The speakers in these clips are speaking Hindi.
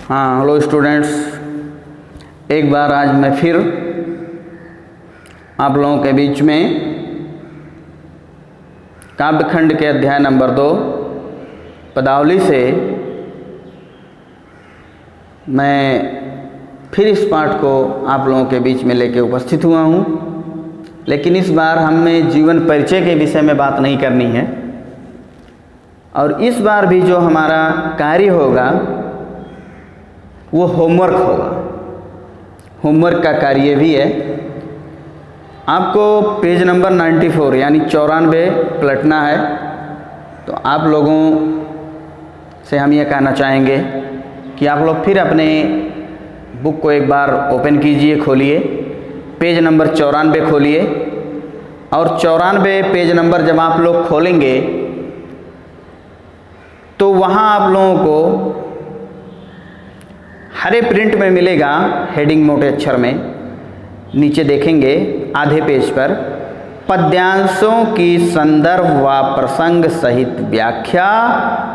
हाँ, हेलो स्टूडेंट्स, एक बार आज मैं फिर आप लोगों के बीच में काव्यखंड के अध्याय नंबर 2 पदावली से मैं फिर इस पाठ को आप लोगों के बीच में लेके उपस्थित हुआ हूँ। लेकिन इस बार हमें जीवन परिचय के विषय में बात नहीं करनी है, और इस बार भी जो हमारा कार्य होगा वो होमवर्क होगा। होमवर्क का कार्य भी है। आपको पेज नंबर 94 यानी 94 पलटना है। तो आप लोगों से हम ये कहना चाहेंगे कि आप लोग फिर अपने बुक को एक बार ओपन कीजिए, खोलिए, पेज नंबर 94 खोलिए। और 94 पेज नंबर जब आप लोग खोलेंगे तो वहाँ आप लोगों को हरे प्रिंट में मिलेगा, हेडिंग मोटे अक्षर में नीचे देखेंगे आधे पेज पर, पद्यांशों की संदर्भ व प्रसंग सहित व्याख्या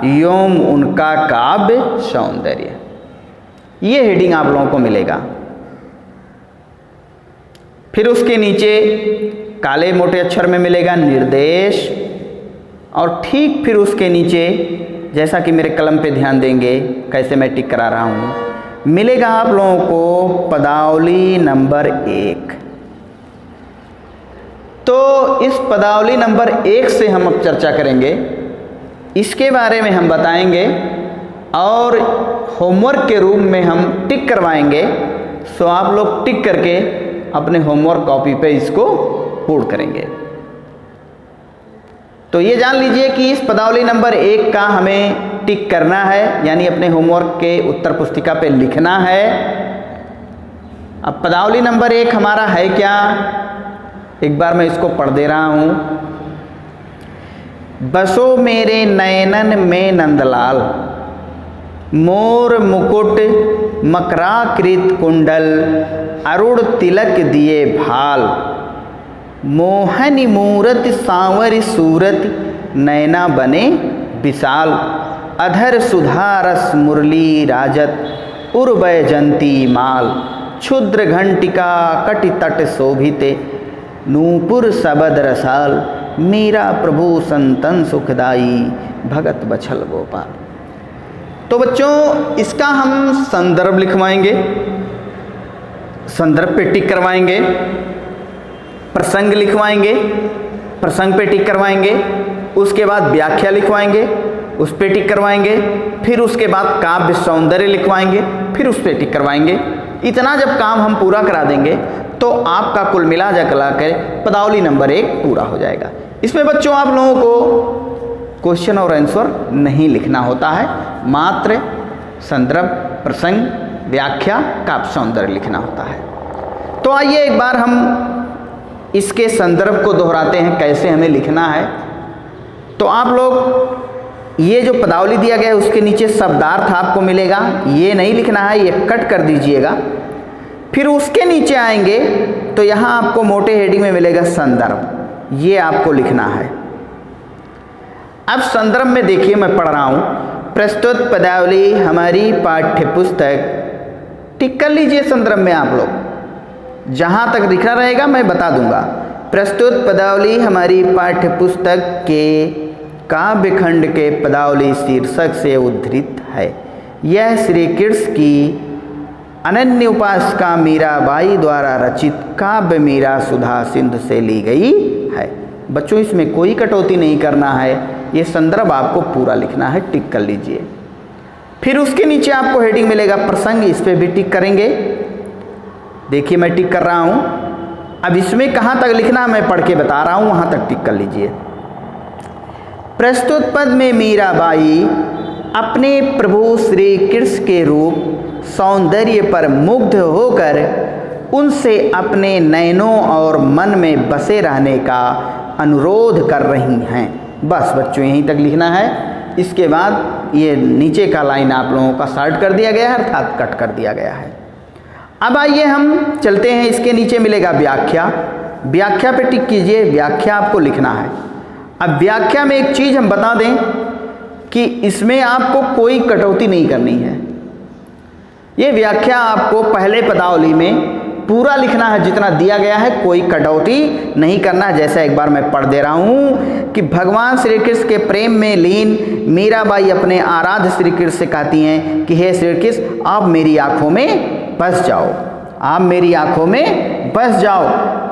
एवं उनका काव्य सौंदर्य। ये हेडिंग आप लोगों को मिलेगा। फिर उसके नीचे काले मोटे अक्षर में मिलेगा निर्देश, और ठीक फिर उसके नीचे, जैसा कि मेरे कलम पे ध्यान देंगे कैसे मैं टिक करा रहा हूँ, मिलेगा आप लोगों को पदावली नंबर 1। तो इस पदावली नंबर 1 से हम अब चर्चा करेंगे, इसके बारे में हम बताएंगे और होमवर्क के रूप में हम टिक करवाएंगे। सो आप लोग टिक करके अपने होमवर्क कॉपी पे इसको पूर्ण करेंगे। तो ये जान लीजिए कि इस पदावली नंबर 1 का हमें टिक करना है, यानी अपने होमवर्क के उत्तर पुस्तिका पे लिखना है। अब पदावली नंबर 1 हमारा है क्या, एक बार मैं इसको पढ़ दे रहा हूँ। बसो मेरे नयनन में नंदलाल, मोर मुकुट मकराकृत कुंडल, अरुण तिलक दिए भाल, मोहनी मूरत सांवर सूरत, नैना बने विशाल, अधर सुधारस मुरली राजत, उर्वैजंती माल, क्षुद्र घंटिका कटि तट शोभिते, नूपुर सबद रसाल, मीरा प्रभु संतन सुखदाई, भगत बछल गोपाल। तो बच्चों, इसका हम संदर्भ लिखवाएंगे, संदर्भ पे टिक करवाएंगे, प्रसंग लिखवाएंगे, प्रसंग पे टिक करवाएंगे, उसके बाद व्याख्या लिखवाएंगे, उस पे टिक करवाएंगे, फिर उसके बाद काव्य सौंदर्य लिखवाएंगे, फिर उस पे टिक करवाएंगे। इतना जब काम हम पूरा करा देंगे तो आपका कुल मिला जुला कर पदावली नंबर 1 पूरा हो जाएगा। इसमें बच्चों आप लोगों को क्वेश्चन और आंसर नहीं लिखना होता है, मात्र संदर्भ, प्रसंग, व्याख्या, काव्य सौंदर्य लिखना होता है। तो आइए एक बार हम इसके संदर्भ को दोहराते हैं, कैसे हमें लिखना है। तो आप लोग ये जो पदावली दिया गया है उसके नीचे शब्दार्थ आपको मिलेगा, ये नहीं लिखना है, ये कट कर दीजिएगा। फिर उसके नीचे आएंगे तो यहाँ आपको मोटे हेडिंग में मिलेगा संदर्भ, ये आपको लिखना है। अब संदर्भ में देखिए, मैं पढ़ रहा हूँ, प्रस्तुत पदावली हमारी पाठ्य पुस्तक, टिक कर लीजिए संदर्भ में आप लोग, जहाँ तक लिखना रहेगा मैं बता दूंगा। प्रस्तुत पदावली हमारी पाठ्य पुस्तक के काव्यखंड के पदावली शीर्षक से उद्धृत है। यह श्री कृष्ण की अनन्य उपासिका मीराबाई द्वारा रचित काव्य मीरा सुधा सिंधु से ली गई है। बच्चों, इसमें कोई कटौती नहीं करना है, ये संदर्भ आपको पूरा लिखना है, टिक कर लीजिए। फिर उसके नीचे आपको हेडिंग मिलेगा प्रसंग, इस पर भी टिक करेंगे। देखिए मैं टिक कर रहा हूँ। अब इसमें कहाँ तक लिखना मैं पढ़ के बता रहा हूँ, वहाँ तक टिक कर लीजिए। प्रस्तुत पद में मीराबाई अपने प्रभु श्री कृष्ण के रूप सौंदर्य पर मुग्ध होकर उनसे अपने नयनों और मन में बसे रहने का अनुरोध कर रही हैं। बस बच्चों, यहीं तक लिखना है। इसके बाद ये नीचे का लाइन आप लोगों का शॉर्ट कर दिया गया है, अर्थात कट कर दिया गया है। अब आइए हम चलते हैं, इसके नीचे मिलेगा व्याख्या। व्याख्या पे टिक कीजिए, व्याख्या आपको लिखना है। अब व्याख्या में एक चीज़ हम बता दें कि इसमें आपको कोई कटौती नहीं करनी है। ये व्याख्या आपको पहले पदावली में पूरा लिखना है जितना दिया गया है, कोई कटौती नहीं करना है। जैसा एक बार मैं पढ़ दे रहा हूँ कि भगवान श्री कृष्ण के प्रेम में लीन मीराबाई अपने आराध्य श्री कृष्ण से कहती हैं कि हे श्री कृष्ण, आप मेरी आंखों में बस जाओ, आप मेरी आंखों में बस जाओ।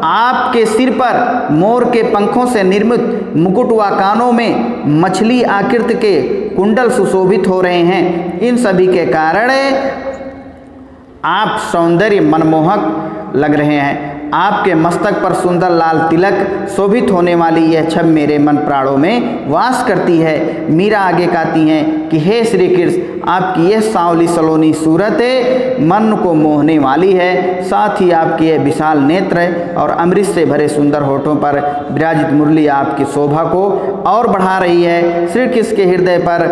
आपके सिर पर मोर के पंखों से निर्मित मुकुट व कानों में मछली आकृति के कुंडल सुशोभित हो रहे हैं। इन सभी के कारण आप सौंदर्य मनमोहक लग रहे हैं। आपके मस्तक पर सुंदर लाल तिलक शोभित होने वाली यह छब मेरे मन प्राणों में वास करती है। मीरा आगे कहती हैं कि हे श्री कृष्ण, आपकी यह सांवली सलोनी सूरत मन को मोहने वाली है। साथ ही आपके यह विशाल नेत्र और अमृत से भरे सुंदर होठों पर विराजित मुरली आपकी शोभा को और बढ़ा रही है। श्री कृष्ण के हृदय पर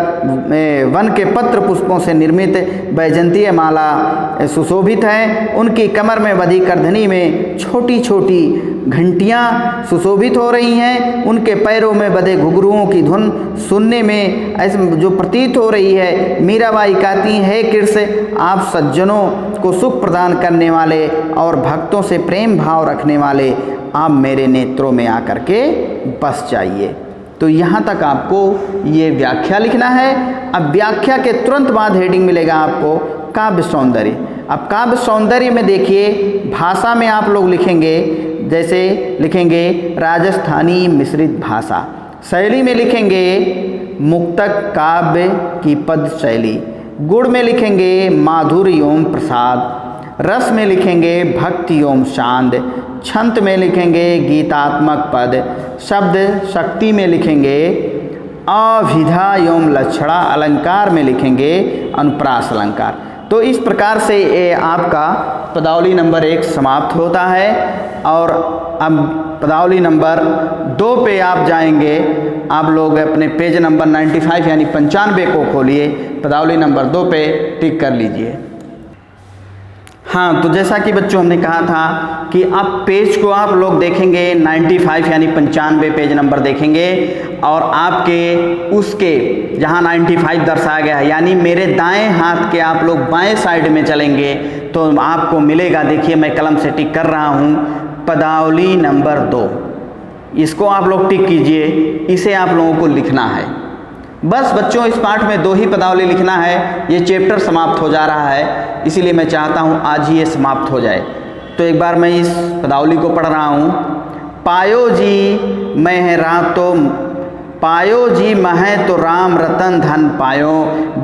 वन के पत्र पुष्पों से निर्मित वैजंतीय माला सुशोभित है। उनकी कमर में बधी करधनी में छोटी छोटी घंटियाँ सुशोभित हो रही हैं। उनके पैरों में बधे घुघरुओं की धुन सुनने में ऐसे जो प्रतीत हो रही है। मीराबाई कहती है, कृष्ण, आप सज्जनों को सुख प्रदान करने वाले और भक्तों से प्रेम भाव रखने वाले, आप मेरे नेत्रों में आकर के बस जाइए। तो यहाँ तक आपको ये व्याख्या लिखना है। अब व्याख्या के तुरंत बाद हेडिंग मिलेगा आपको काव्य सौंदर्य। अब काव्य सौंदर्य में देखिए, भाषा में आप लोग लिखेंगे, जैसे लिखेंगे राजस्थानी मिश्रित भाषा। शैली में लिखेंगे मुक्तक काव्य की पद शैली। गुण में लिखेंगे माधुर्य एवं प्रसाद। रस में लिखेंगे भक्ति एवं शांत। छंद में लिखेंगे गीतात्मक पद। शब्द शक्ति में लिखेंगे अभिधा एवं लक्षणा। अलंकार में लिखेंगे अनुप्रास अलंकार। तो इस प्रकार से ये आपका पदावली नंबर 1 समाप्त होता है। और अब पदावली नंबर 2 पे आप जाएंगे। आप लोग अपने पेज नंबर 95 यानी 95 को खोलिए, पदावली नंबर 2 पे टिक कर लीजिए। हाँ, तो जैसा कि बच्चों हमने कहा था कि अब पेज को आप लोग देखेंगे 95 यानी 95 पेज नंबर देखेंगे और आपके उसके जहाँ 95 दर्शाया गया है यानी मेरे दाएं हाथ के आप लोग बाएं साइड में चलेंगे तो आपको मिलेगा, देखिए मैं कलम से टिक कर रहा हूँ, पदावली नंबर 2। इसको आप लोग टिक कीजिए। इसे आप लोगों को लिखना है। बस बच्चों, इस पाठ में 2 ही पदावली लिखना है। ये चैप्टर समाप्त हो जा रहा है, इसीलिए मैं चाहता हूँ आज ही ये समाप्त हो जाए। तो एक बार मैं इस पदावली को पढ़ रहा हूँ। पायो जी मह तो राम रतन धन पायो,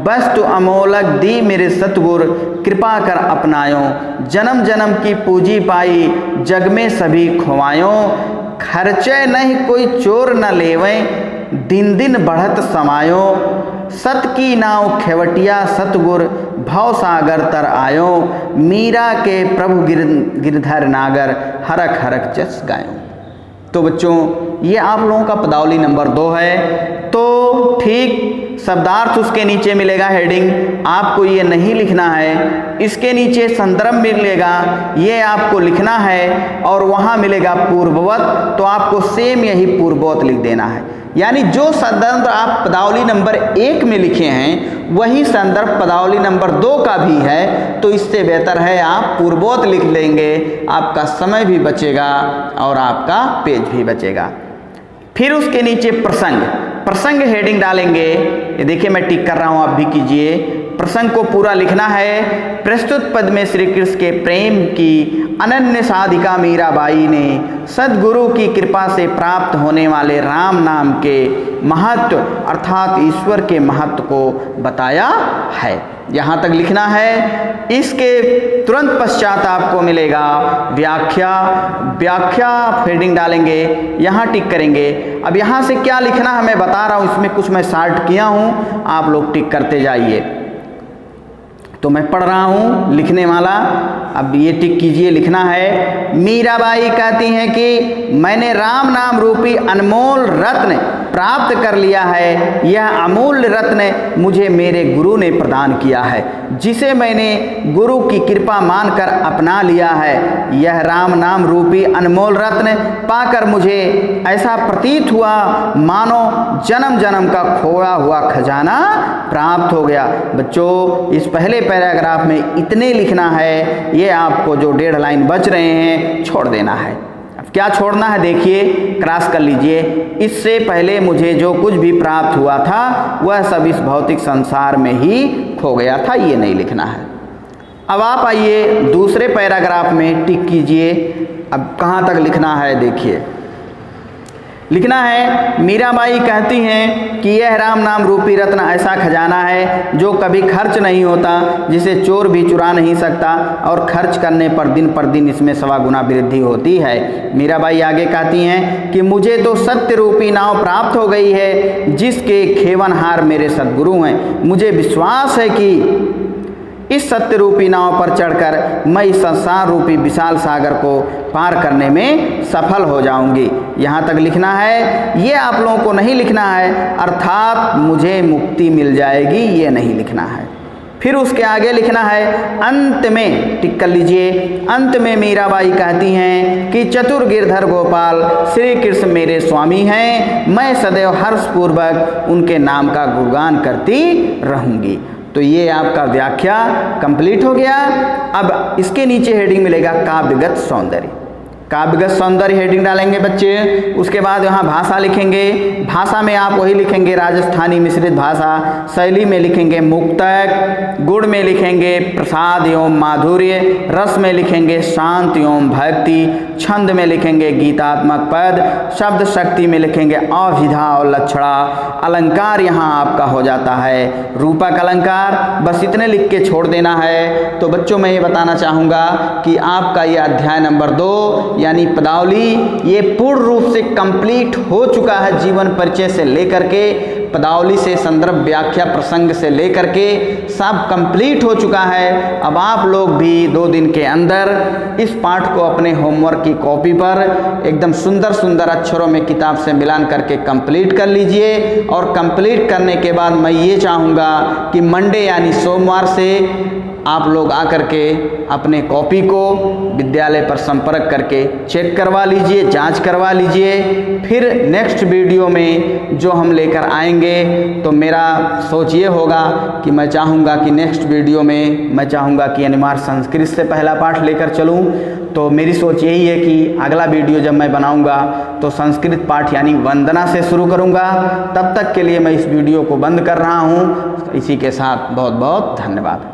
वस्तु अमोलक दी मेरे सतगुर कृपा कर अपनायो, जन्म जन्म की पूजी पाई जग में सभी खुआयो, खर्चे नहीं कोई चोर न लेवें दिन दिन बढ़त समायो, सत की नाव खेवटिया सतगुर भव सागर तर आयो, मीरा के प्रभु गिरधर नागर हरक हरक जस गायो। तो बच्चों, ये आप लोगों का पदावली नंबर 2 है। तो ठीक शब्दार्थ उसके नीचे मिलेगा हेडिंग, आपको ये नहीं लिखना है। इसके नीचे संदर्भ मिलेगा, ये आपको लिखना है। और वहाँ मिलेगा पूर्ववत, तो आपको सेम यही पूर्ववत लिख देना है। यानी जो संदर्भ आप पदावली नंबर 1 में लिखे हैं वही संदर्भ पदावली नंबर 2 का भी है। तो इससे बेहतर है आप पूर्वोक्त लिख लेंगे, आपका समय भी बचेगा और आपका पेज भी बचेगा। फिर उसके नीचे प्रसंग हेडिंग डालेंगे। ये देखिए मैं टिक कर रहा हूँ, आप भी कीजिए। प्रसंग को पूरा लिखना है। प्रस्तुत पद में श्री कृष्ण के प्रेम की अनन्य साधिका मीराबाई ने सद्गुरु की कृपा से प्राप्त होने वाले राम नाम के महत्व अर्थात ईश्वर के महत्व को बताया है। यहाँ तक लिखना है। इसके तुरंत पश्चात आपको मिलेगा व्याख्या हेडिंग डालेंगे, यहाँ टिक करेंगे। अब यहाँ से क्या लिखना है मैं बता रहा हूँ, इसमें कुछ मैं शार्ट किया हूँ, आप लोग टिक करते जाइए। तो मैं पढ़ रहा हूँ लिखने वाला, अब ये टिक कीजिए। लिखना है, मीराबाई कहती हैं कि मैंने राम नाम रूपी अनमोल रत्न प्राप्त कर लिया है। यह अमूल्य रत्न मुझे मेरे गुरु ने प्रदान किया है, जिसे मैंने गुरु की कृपा मानकर अपना लिया है। यह राम नाम रूपी अनमोल रत्न पाकर मुझे ऐसा प्रतीत हुआ मानो जन्म जन्म का खोया हुआ खजाना प्राप्त हो गया। बच्चों, इस पहले पैराग्राफ में इतने लिखना है, ये आपको जो 1.5 लाइन बच रहे हैं छोड़ देना है। अब क्या छोड़ना है देखिए, क्रॉस कर लीजिए। इससे पहले मुझे जो कुछ भी प्राप्त हुआ था वह सब इस भौतिक संसार में ही खो गया था, ये नहीं लिखना है। अब आप आइए दूसरे पैराग्राफ में टिक कीजिए। अब कहाँ तक लिखना है देखिए, लिखना है मीराबाई कहती हैं कि यह राम नाम रूपी रत्न ऐसा खजाना है जो कभी खर्च नहीं होता, जिसे चोर भी चुरा नहीं सकता, और खर्च करने पर दिन इसमें 1.25 गुना वृद्धि होती है। मीराबाई आगे कहती हैं कि मुझे तो सत्य रूपी नाव प्राप्त हो गई है, जिसके खेवनहार मेरे सद्गुरु हैं। मुझे विश्वास है कि इस सत्य रूपी नाव पर चढ़कर मैं इस संसार रूपी विशाल सागर को पार करने में सफल हो जाऊंगी। यहाँ तक लिखना है, ये आप लोगों को नहीं लिखना है अर्थात मुझे मुक्ति मिल जाएगी, ये नहीं लिखना है। फिर उसके आगे लिखना है, अंत में टिक कर लीजिए। अंत में मीराबाई कहती हैं कि चतुर गिरधर गोपाल श्री कृष्ण मेरे स्वामी हैं, मैं सदैव हर्षपूर्वक उनके नाम का गुणगान करती रहूंगी। तो ये आपका व्याख्या कंप्लीट हो गया। अब इसके नीचे हेडिंग मिलेगा काव्यगत सौंदर्य। काव्यगत सौंदर्य हेडिंग डालेंगे बच्चे। उसके बाद यहाँ भाषा लिखेंगे। भाषा में आप वही लिखेंगे राजस्थानी मिश्रित भाषा। शैली में लिखेंगे मुक्तक। गुण में लिखेंगे प्रसाद एवं माधुर्य। रस में लिखेंगे शांत एवं भक्ति। छंद में लिखेंगे गीतात्मक पद। शब्द शक्ति में लिखेंगे अभिधा और लक्षणा। अलंकार यहाँ आपका हो जाता है रूपक अलंकार। बस इतने लिख के छोड़ देना है। तो बच्चों मैं ये बताना चाहूँगा कि आपका ये अध्याय नंबर 2 यानी पदावली ये पूर्ण रूप से कंप्लीट हो चुका है। जीवन परिचय से लेकर के पदावली से संदर्भ व्याख्या प्रसंग से लेकर के सब कंप्लीट हो चुका है। अब आप लोग भी 2 दिन के अंदर इस पाठ को अपने होमवर्क की कॉपी पर एकदम सुंदर सुंदर अक्षरों में किताब से मिलान करके कंप्लीट कर लीजिए। और कंप्लीट करने के बाद मैं ये चाहूँगा कि मंडे यानी सोमवार से आप लोग आकर के अपने कॉपी को विद्यालय पर संपर्क करके चेक करवा लीजिए, जांच करवा लीजिए। फिर नेक्स्ट वीडियो में जो हम लेकर आएंगे तो मेरा सोच ये होगा कि मैं चाहूँगा कि नेक्स्ट वीडियो में मैं चाहूँगा कि अनिवार्य संस्कृत से पहला पाठ लेकर चलूँ। तो मेरी सोच यही है कि अगला वीडियो जब मैं बनाऊँगा तो संस्कृत पाठ यानी वंदना से शुरू करूँगा। तब तक के लिए मैं इस वीडियो को बंद कर रहा हूँ। इसी के साथ बहुत बहुत धन्यवाद।